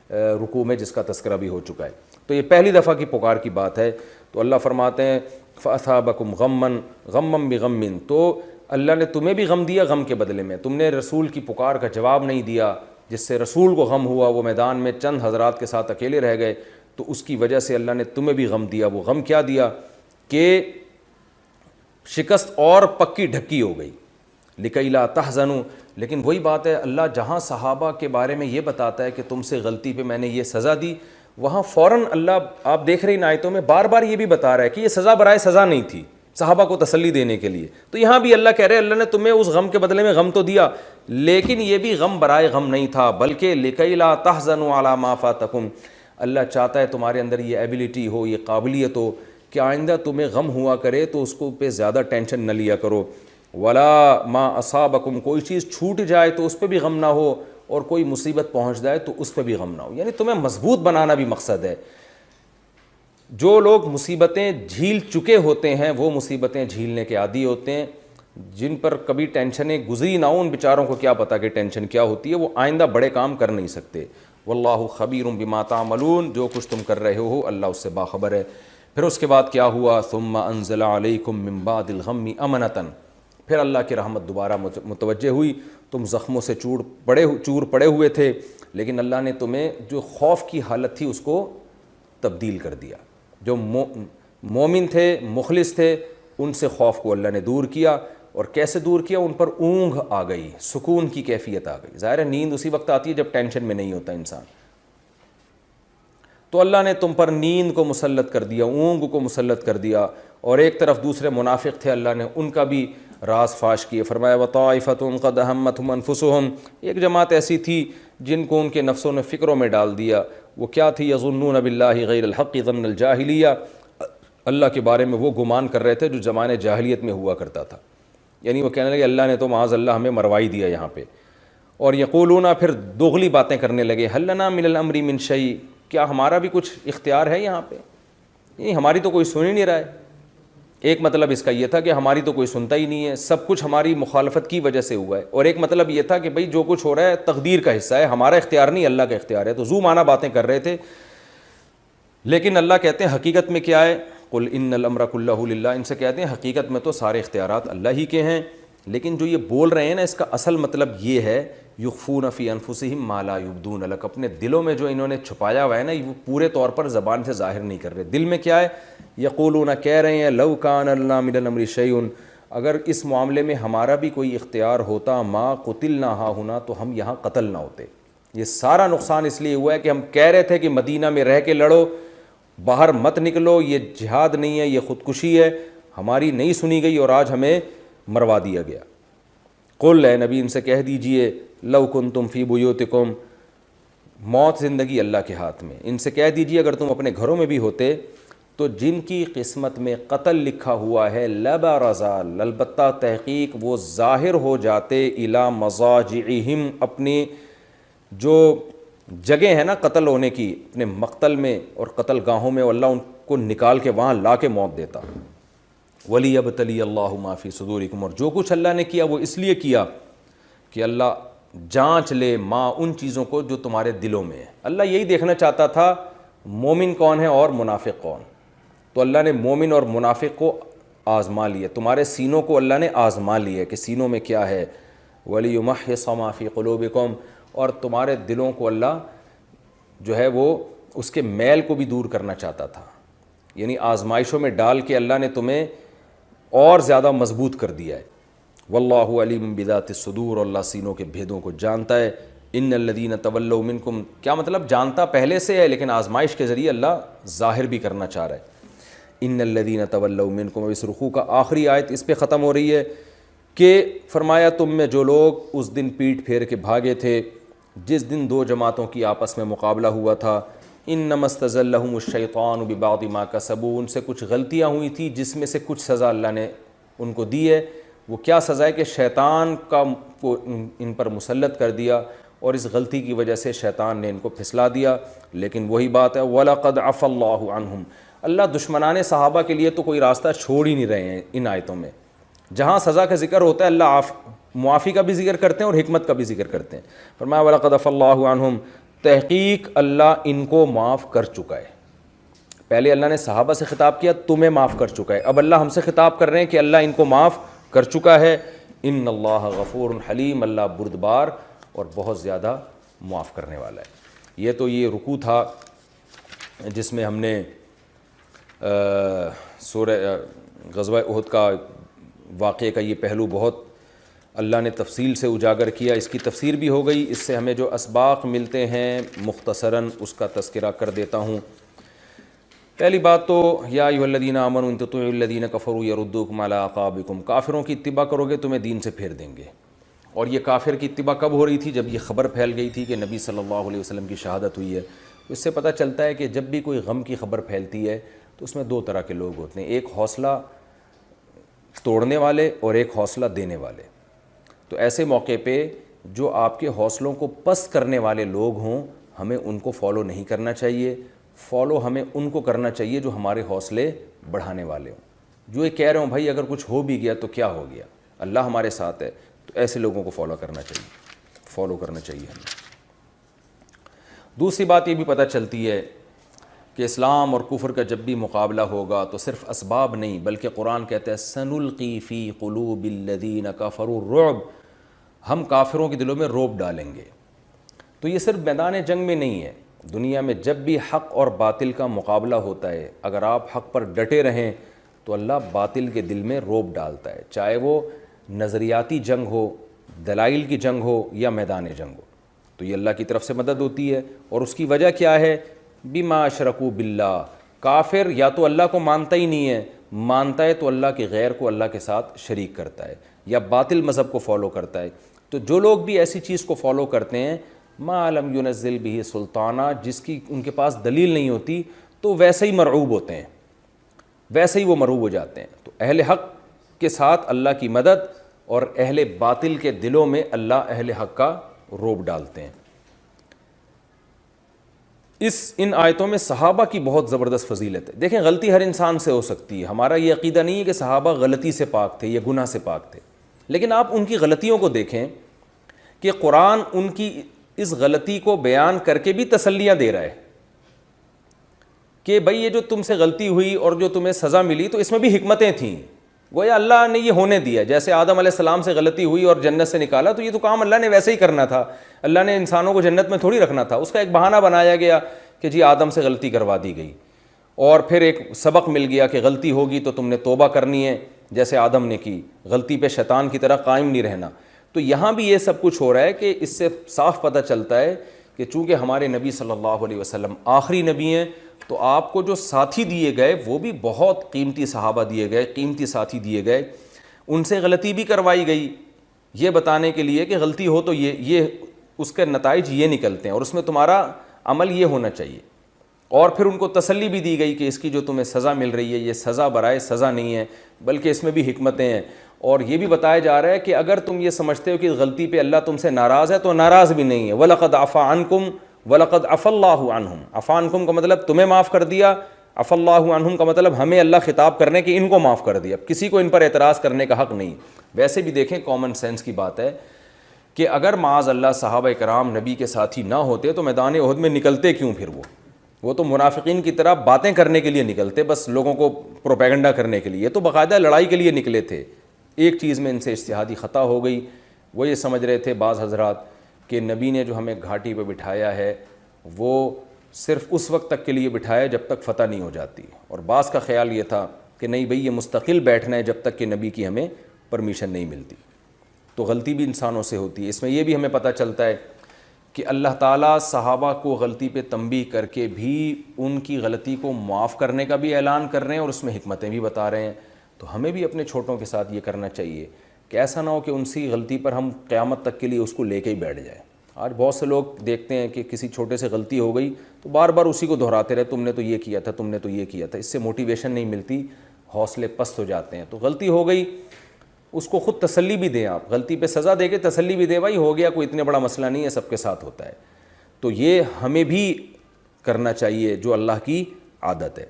A: رکوع میں جس کا تذکرہ بھی ہو چکا ہے. تو یہ پہلی دفعہ کی پکار کی بات ہے. تو اللہ فرماتے ہیں فَأَثَابَكُمْ غَمًّا بِغَمٍّ، تو اللہ نے تمہیں بھی غم دیا غم کے بدلے میں. تم نے رسول کی پکار کا جواب نہیں دیا، جس سے رسول کو غم ہوا، وہ میدان میں چند حضرات کے ساتھ اکیلے رہ گئے، تو اس کی وجہ سے اللہ نے تمہیں بھی غم دیا. وہ غم کیا دیا کہ شکست اور پکی ڈھکی ہو گئی. لِكَيْ لَا تَحْزَنُوا، لیکن وہی بات ہے، اللہ جہاں صحابہ کے بارے میں یہ بتاتا ہے کہ تم سے غلطی پہ میں نے یہ سزا دی، وہاں فوراً اللہ آپ دیکھ رہے ان آیتوں میں بار بار یہ بھی بتا رہا ہے کہ یہ سزا برائے سزا نہیں تھی، صحابہ کو تسلی دینے کے لیے. تو یہاں بھی اللہ کہہ رہے اللہ نے تمہیں اس غم کے بدلے میں غم تو دیا، لیکن یہ بھی غم برائے غم نہیں تھا، بلکہ لِكَيْ لَا تَحْزَنُوا عَلَى مَا فَاتَكُمْ، اللہ چاہتا ہے تمہارے اندر یہ ایبیلٹی ہو، یہ قابلیت ہو کہ آئندہ تمہیں غم ہوا کرے تو اس کو پہ زیادہ ٹینشن نہ لیا کرو. وَلَا مَا أَصَابَكُمْ، کوئی چیز چھوٹ جائے تو اس پہ بھی غم نہ ہو، اور کوئی مصیبت پہنچ جائے تو اس پہ بھی غم نہ ہو. یعنی تمہیں مضبوط بنانا بھی مقصد ہے. جو لوگ مصیبتیں جھیل چکے ہوتے ہیں وہ مصیبتیں جھیلنے کے عادی ہوتے ہیں. جن پر کبھی ٹینشنیں گزری نہ ہوں، ان بیچاروں کو کیا پتہ کہ ٹینشن کیا ہوتی ہے، وہ آئندہ بڑے کام کر نہیں سکتے. واللہ خبیر بما تعملون، جو کچھ تم کر رہے ہو اللہ اس سے باخبر ہے. پھر اس کے بعد کیا ہوا؟ ثم انزل علیکم من بعد الغم امنۃ، پھر اللہ کی رحمت دوبارہ متوجہ ہوئی. تم زخموں سے چور پڑے ہوئے تھے، لیکن اللہ نے تمہیں جو خوف کی حالت تھی اس کو تبدیل کر دیا. جو مومن تھے، مخلص تھے، ان سے خوف کو اللہ نے دور کیا. اور کیسے دور کیا؟ ان پر اونگ آ گئی، سکون کی کیفیت آ گئی. ظاہر ہے نیند اسی وقت آتی ہے جب ٹینشن میں نہیں ہوتا انسان. تو اللہ نے تم پر نیند کو مسلط کر دیا، اونگ کو مسلط کر دیا. اور ایک طرف دوسرے منافق تھے، اللہ نے ان کا بھی راز فاش کیے. فرمایا وَطَائِفَةٌ قَدْ أَهَمَّتْهُمْ أَنفُسُهُمْ، ایک جماعت ایسی تھی جن کو ان کے نفسوں نے فکروں میں ڈال دیا. وہ کیا تھی؟ يَظُنُّونَ بِاللَّهِ غَيْرَ الْحَقِّ ظَنَّ الْجَاهِلِيَّةِ، اللہ کے بارے میں وہ گمان کر رہے تھے جو زمانے جاہلیت میں ہوا کرتا تھا. یعنی وہ کہنے لگے اللہ نے تو معاذ اللہ ہمیں مروائی دیا یہاں پہ. اور یقولون پھر دوغلی باتیں کرنے لگے حل لنا من الامر من شیء، کیا ہمارا بھی کچھ اختیار ہے یہاں پہ؟ نہیں، ہماری تو کوئی سن ہی نہیں رہا ہے۔ ایک مطلب اس کا یہ تھا کہ ہماری تو کوئی سنتا ہی نہیں ہے، سب کچھ ہماری مخالفت کی وجہ سے ہوا ہے، اور ایک مطلب یہ تھا کہ بھئی جو کچھ ہو رہا ہے تقدیر کا حصہ ہے، ہمارا اختیار نہیں، اللہ کا اختیار ہے۔ تو زو معنی باتیں کر رہے تھے، لیکن اللہ کہتے ہیں حقیقت میں کیا ہے؟ قل ان الامر کلہ للہ، ان سے کہتے ہیں حقیقت میں تو سارے اختیارات اللہ ہی کے ہیں، لیکن جو یہ بول رہے ہیں نا، اس کا اصل مطلب یہ ہے یخفون فی انفسہم ما لا یبدون لک، اپنے دلوں میں جو انہوں نے چھپایا ہوا ہے نا، وہ پورے طور پر زبان سے ظاہر نہیں کر رہے، دل میں کیا ہے؟ یقولون، کہہ رہے ہیں لو کان لنا من الامر شیء، اگر اس معاملے میں ہمارا بھی کوئی اختیار ہوتا، ما قتلنا ہاہنا، تو ہم یہاں قتل نہ ہوتے۔ یہ سارا نقصان اس لیے ہوا ہے کہ ہم کہہ رہے تھے کہ مدینہ میں رہ کے لڑو، باہر مت نکلو، یہ جہاد نہیں ہے، یہ خودکشی ہے، ہماری نہیں سنی گئی اور آج ہمیں مروا دیا گیا۔ قل، اے نبی ان سے کہہ دیجئے، لو کنتم فی بیوتکم، موت زندگی اللہ کے ہاتھ میں، ان سے کہہ دیجئے اگر تم اپنے گھروں میں بھی ہوتے تو جن کی قسمت میں قتل لکھا ہوا ہے لبرزا، البتہ تحقیق وہ ظاہر ہو جاتے، الی مضاجعہم، اپنی جو جگہ ہے نا قتل ہونے کی، اپنے مقتل میں اور قتل گاہوں میں، اللہ ان کو نکال کے وہاں لا کے موت دیتا۔ وَلِيَبْتَلِيَ اللَّهُ مَا فِي صُدُورِكُمْ، اور جو کچھ اللہ نے کیا وہ اس لیے کیا کہ اللہ جانچ لے ماں ان چیزوں کو جو تمہارے دلوں میں ہے۔ اللہ یہی دیکھنا چاہتا تھا مومن کون ہے اور منافق کون، تو اللہ نے مومن اور منافق کو آزما لیا، تمہارے سینوں کو اللہ نے آزما لیا کہ سینوں میں کیا ہے۔ وَلِيُمَحِّصَ مَا فِي قُلُوبِكُمْ، اور تمہارے دلوں کو اللہ جو ہے وہ اس کے میل کو بھی دور کرنا چاہتا تھا، یعنی آزمائشوں میں ڈال کے اللہ نے تمہیں اور زیادہ مضبوط کر دیا ہے۔ واللہ علیم بذات الصدور، اللہ سینوں کے بھیدوں کو جانتا ہے۔ ان الذین تولوا منکم، کیا مطلب؟ جانتا پہلے سے ہے لیکن آزمائش کے ذریعے اللہ ظاہر بھی کرنا چاہ رہا ہے۔ ان الذین تولوا منکم، اس رکوع کا آخری آیت اس پہ ختم ہو رہی ہے کہ فرمایا تم میں جو لوگ اس دن پیٹ پھیر کے بھاگے تھے، جس دن دو جماعتوں کی آپس میں مقابلہ ہوا تھا، انما استزلهم الشیطان ببعض ما کسبوا، ان سے کچھ غلطیاں ہوئی تھی جس میں سے کچھ سزا اللہ نے ان کو دی ہے۔ وہ کیا سزا ہے؟ کہ شیطان کا کو ان پر مسلط کر دیا، اور اس غلطی کی وجہ سے شیطان نے ان کو پھسلا دیا۔ لیکن وہی بات ہے وَلَقَدْ عَفَا اللَّهُ عَنْهُمْ، اللہ دشمنان صحابہ کے لیے تو کوئی راستہ چھوڑ ہی نہیں رہے ہیں ان آیتوں میں۔ جہاں سزا کا ذکر ہوتا ہے اللہ معافی کا بھی ذکر کرتے ہیں اور حکمت کا بھی ذکر کرتے ہیں۔ فرمایا وَلَقَدْ عَفَا اللَّهُ عَنْهُمْ، تحقیق اللہ ان کو معاف کر چکا ہے۔ پہلے اللہ نے صحابہ سے خطاب کیا، تمہیں معاف کر چکا ہے، اب اللہ ہم سے خطاب کر رہے ہیں کہ اللہ ان کو معاف کر چکا ہے۔ ان اللہ غفور حلیم، اللہ بردبار اور بہت زیادہ معاف کرنے والا ہے۔ یہ تو یہ رکوع تھا جس میں ہم نے سورہ غزوہ احد کا واقعے کا یہ پہلو بہت اللہ نے تفصیل سے اجاگر کیا، اس کی تفسیر بھی ہو گئی۔ اس سے ہمیں جو اسباق ملتے ہیں مختصراً اس کا تذکرہ کر دیتا ہوں۔ پہلی بات تو یا ایھا الذین آمنوا ان تطیعوا الذین کفروا یردوکم علی اعقابکم، کافروں کی اتباع کرو گے تمہیں دین سے پھیر دیں گے۔ اور یہ کافر کی اتباع کب ہو رہی تھی؟ جب یہ خبر پھیل گئی تھی کہ نبی صلی اللہ علیہ وسلم کی شہادت ہوئی ہے۔ اس سے پتہ چلتا ہے کہ جب بھی کوئی غم کی خبر پھیلتی ہے تو اس میں دو طرح کے لوگ ہوتے ہیں، ایک حوصلہ توڑنے والے اور ایک حوصلہ دینے والے۔ تو ایسے موقع پہ جو آپ کے حوصلوں کو پست کرنے والے لوگ ہوں، ہمیں ان کو فالو نہیں کرنا چاہیے، فالو ہمیں ان کو کرنا چاہیے جو ہمارے حوصلے بڑھانے والے ہوں، جو یہ کہہ رہے ہوں بھائی اگر کچھ ہو بھی گیا تو کیا ہو گیا، اللہ ہمارے ساتھ ہے، تو ایسے لوگوں کو فالو کرنا چاہیے ہمیں۔ دوسری بات یہ بھی پتہ چلتی ہے کہ اسلام اور کفر کا جب بھی مقابلہ ہوگا تو صرف اسباب نہیں بلکہ قرآن کہتا ہے سنلقی فی قلوب الذین کفروا الرعب، ہم کافروں کے دلوں میں رعب ڈالیں گے۔ تو یہ صرف میدان جنگ میں نہیں ہے، دنیا میں جب بھی حق اور باطل کا مقابلہ ہوتا ہے، اگر آپ حق پر ڈٹے رہیں تو اللہ باطل کے دل میں رعب ڈالتا ہے، چاہے وہ نظریاتی جنگ ہو، دلائل کی جنگ ہو یا میدان جنگ ہو۔ تو یہ اللہ کی طرف سے مدد ہوتی ہے، اور اس کی وجہ کیا ہے؟ بما اشرکوا باللہ، کافر یا تو اللہ کو مانتا ہی نہیں ہے، مانتا ہے تو اللہ کے غیر کو اللہ کے ساتھ شریک کرتا ہے یا باطل مذہب کو فالو کرتا ہے۔ تو جو لوگ بھی ایسی چیز کو فالو کرتے ہیں ما لم ینزل بہ سلطانہ، جس کی ان کے پاس دلیل نہیں ہوتی، تو ویسے ہی مرعوب ہوتے ہیں، ویسے ہی وہ مرعوب ہو جاتے ہیں۔ تو اہل حق کے ساتھ اللہ کی مدد اور اہل باطل کے دلوں میں اللہ اہل حق کا روب ڈالتے ہیں۔ ان آیتوں میں صحابہ کی بہت زبردست فضیلت ہے۔ دیکھیں غلطی ہر انسان سے ہو سکتی ہے، ہمارا یہ عقیدہ نہیں ہے کہ صحابہ غلطی سے پاک تھے یا گناہ سے پاک تھے، لیکن آپ ان کی غلطیوں کو دیکھیں کہ قرآن ان کی اس غلطی کو بیان کر کے بھی تسلیاں دے رہا ہے کہ بھائی یہ جو تم سے غلطی ہوئی اور جو تمہیں سزا ملی تو اس میں بھی حکمتیں تھیں، گویا اللہ نے یہ ہونے دیا۔ جیسے آدم علیہ السلام سے غلطی ہوئی اور جنت سے نکالا تو یہ تو کام اللہ نے ویسے ہی کرنا تھا، اللہ نے انسانوں کو جنت میں تھوڑی رکھنا تھا، اس کا ایک بہانہ بنایا گیا کہ جی آدم سے غلطی کروا دی گئی، اور پھر ایک سبق مل گیا کہ غلطی ہوگی تو تم نے توبہ کرنی ہے جیسے آدم نے کی، غلطی پہ شیطان کی طرح قائم نہیں رہنا۔ تو یہاں بھی یہ سب کچھ ہو رہا ہے کہ اس سے صاف پتہ چلتا ہے کہ چونکہ ہمارے نبی صلی اللہ علیہ وسلم آخری نبی ہیں تو آپ کو جو ساتھی دیے گئے وہ بھی بہت قیمتی صحابہ دیے گئے، قیمتی ساتھی دیے گئے، ان سے غلطی بھی کروائی گئی یہ بتانے کے لیے کہ غلطی ہو تو یہ اس کے نتائج یہ نکلتے ہیں اور اس میں تمہارا عمل یہ ہونا چاہیے۔ اور پھر ان کو تسلی بھی دی گئی کہ اس کی جو تمہیں سزا مل رہی ہے یہ سزا برائے سزا نہیں ہے بلکہ اس میں بھی حکمتیں ہیں، اور یہ بھی بتایا جا رہا ہے کہ اگر تم یہ سمجھتے ہو کہ غلطی پہ اللہ تم سے ناراض ہے تو ناراض بھی نہیں ہے۔ وَلَقَدْ عَفَا عَنْكُمْ وَلَقَدْ عَفَا اللَّهُ عَنْهُمْ، عَفَا عَنْكُمْ کا مطلب تمہیں معاف کر دیا، عَفَا اللَّهُ عَنْهُمْ کا مطلب ہمیں اللہ خطاب کرنے کہ ان کو معاف کر دیا، کسی کو ان پر اعتراض کرنے کا حق نہیں۔ ویسے بھی دیکھیں کامن سینس کی بات ہے کہ اگر معاذ اللہ صحابہ کرام نبی کے ساتھی نہ ہوتے تو میدان احد میں نکلتے کیوں؟ پھر وہ تو منافقین کی طرح باتیں کرنے کے لیے نکلتے، بس لوگوں کو پروپیگنڈا کرنے کے لیے، تو باقاعدہ لڑائی کے لیے نکلے تھے۔ ایک چیز میں ان سے اجتہادی خطا ہو گئی، وہ یہ سمجھ رہے تھے بعض حضرات کہ نبی نے جو ہمیں گھاٹی پہ بٹھایا ہے وہ صرف اس وقت تک کے لیے بٹھایا جب تک فتح نہیں ہو جاتی، اور بعض کا خیال یہ تھا کہ نہیں بھئی یہ مستقل بیٹھنا ہے جب تک کہ نبی کی ہمیں پرمیشن نہیں ملتی۔ تو غلطی بھی انسانوں سے ہوتی ہے۔ اس میں یہ بھی ہمیں پتہ چلتا ہے کہ اللہ تعالیٰ صحابہ کو غلطی پہ تنبیہ کر کے بھی ان کی غلطی کو معاف کرنے کا بھی اعلان کر رہے ہیں اور اس میں حکمتیں بھی بتا رہے ہیں۔ تو ہمیں بھی اپنے چھوٹوں کے ساتھ یہ کرنا چاہیے کہ ایسا نہ ہو کہ ان سی غلطی پر ہم قیامت تک کے لیے اس کو لے کے ہی بیٹھ جائیں۔ آج بہت سے لوگ دیکھتے ہیں کہ کسی چھوٹے سے غلطی ہو گئی تو بار بار اسی کو دہراتے رہے، تم نے تو یہ کیا تھا، تم نے تو یہ کیا تھا، اس سے موٹیویشن نہیں ملتی، حوصلے پست ہو جاتے ہیں۔ تو غلطی ہو گئی اس کو خود تسلی بھی دیں، آپ غلطی پہ سزا دے کے تسلی بھی دیں، بھائی ہو گیا کوئی اتنے بڑا مسئلہ نہیں ہے، سب کے ساتھ ہوتا ہے۔ تو یہ ہمیں بھی کرنا چاہیے جو اللہ کی عادت ہے۔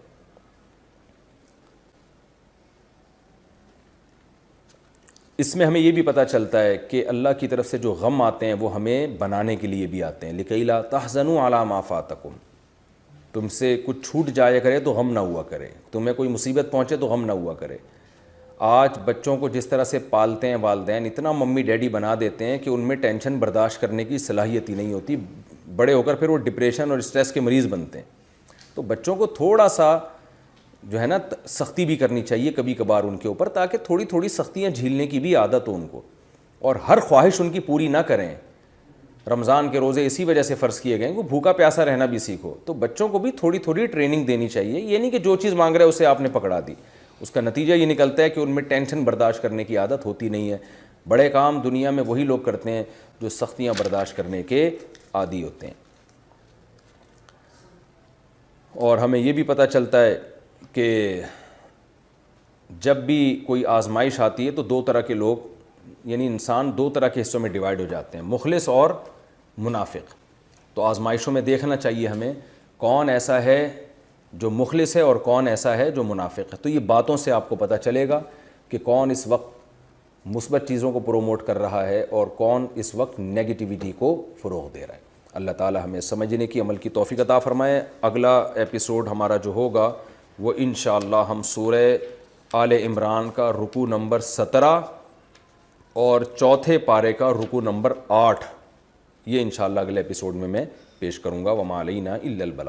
A: اس میں ہمیں یہ بھی پتہ چلتا ہے کہ اللہ کی طرف سے جو غم آتے ہیں وہ ہمیں بنانے کے لیے بھی آتے ہیں۔ لِكَيْ لَا تَحْزَنُوا عَلَىٰ مَا فَاتَكُمْ، تم سے کچھ چھوٹ جایا کرے تو غم نہ ہوا کرے، تمہیں کوئی مصیبت پہنچے تو غم نہ ہوا کرے۔ آج بچوں کو جس طرح سے پالتے ہیں والدین، اتنا ممی ڈیڈی بنا دیتے ہیں کہ ان میں ٹینشن برداشت کرنے کی صلاحیت ہی نہیں ہوتی، بڑے ہو کر پھر وہ ڈپریشن اور اسٹریس کے مریض بنتے ہیں۔ تو بچوں کو تھوڑا سا جو ہے نا سختی بھی کرنی چاہیے کبھی کبھار ان کے اوپر، تاکہ تھوڑی تھوڑی سختیاں جھیلنے کی بھی عادت ہو ان کو، اور ہر خواہش ان کی پوری نہ کریں۔ رمضان کے روزے اسی وجہ سے فرض کیے گئے ہیں کہ بھوکا پیاسا رہنا بھی سیکھو، تو بچوں کو بھی تھوڑی تھوڑی ٹریننگ دینی چاہیے۔ یہ نہیں کہ جو چیز مانگ رہے اسے آپ نے پکڑا دی، اس کا نتیجہ یہ نکلتا ہے کہ ان میں ٹینشن برداشت کرنے کی عادت ہوتی نہیں ہے۔ بڑے کام دنیا میں وہی لوگ کرتے ہیں جو سختیاں برداشت کرنے کے عادی ہوتے ہیں۔ اور ہمیں یہ بھی پتہ چلتا ہے کہ جب بھی کوئی آزمائش آتی ہے تو دو طرح کے لوگ، یعنی انسان دو طرح کے حصوں میں ڈیوائیڈ ہو جاتے ہیں، مخلص اور منافق۔ تو آزمائشوں میں دیکھنا چاہیے ہمیں کون ایسا ہے جو مخلص ہے اور کون ایسا ہے جو منافق ہے۔ تو یہ باتوں سے آپ کو پتہ چلے گا کہ کون اس وقت مثبت چیزوں کو پروموٹ کر رہا ہے اور کون اس وقت نیگیٹیوٹی کو فروغ دے رہا ہے۔ اللہ تعالی ہمیں سمجھنے کی، عمل کی توفیق عطا فرمائے۔ اگلا ایپیسوڈ ہمارا جو ہوگا وہ انشاءاللہ ہم سورہ آل عمران کا رکوع نمبر 17 اور چوتھے پارے کا رکوع نمبر 8، یہ انشاءاللہ اگلے ایپیسوڈ میں پیش کروں گا۔ وما علینا الا البلاغ۔